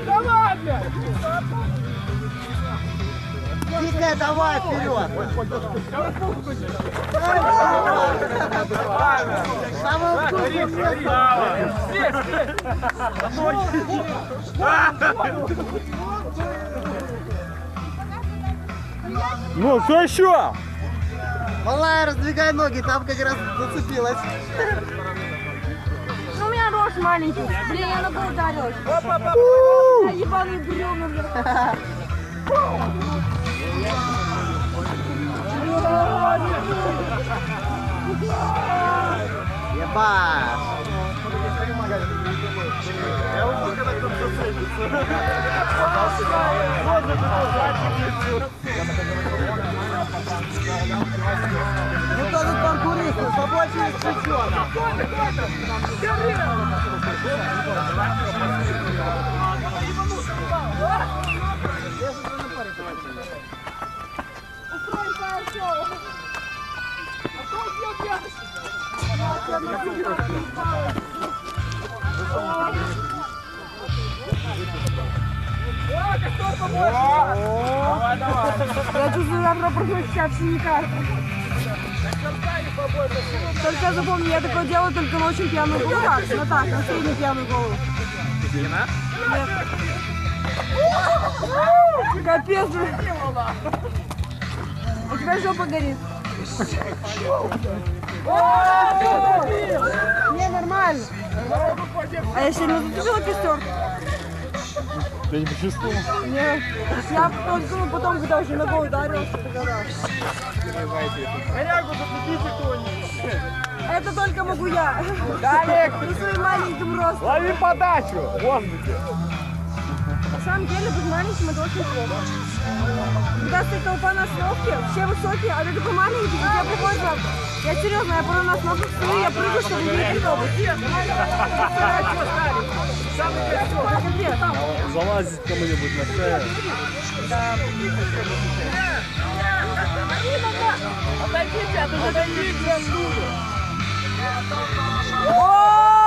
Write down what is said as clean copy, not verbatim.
Давай, блядь! Дикая, давай вперед! Самое Ну, что еще? Малая, раздвигай ноги, там как раз зацепилась. Ну, у меня рожь маленький. Блин, я ногой ударилась. Я ебаный бревна, блядь. Ебать! Ну кто тут конкурирует? Побольше из чечена. Я чувствую, завтра проснусь от синяка. Только запомни, я такое делаю только на очень пьяную голову. Ну так, на среднюю пьяную голову. Нет. Капец. У тебя жопа горит. Не, нормально. А я сегодня зацепила костер? Я не почувствовал. Нет. Я только потом, когда уже ногой ударился, догадался. Корягу зацепите кто-нибудь. Это только могу я. Далек! При своим маленьким ростом. Лови подачу! В воздухе. На самом деле, быть маленьким это очень плохо. Когда стоит толпа на остановке, все высокие, а ты такой маленький, и тебе приходится... Я серьезно, я порой на остановке стою, я прыгаю, чтобы не автобус. Залазить кому-нибудь на шею. О!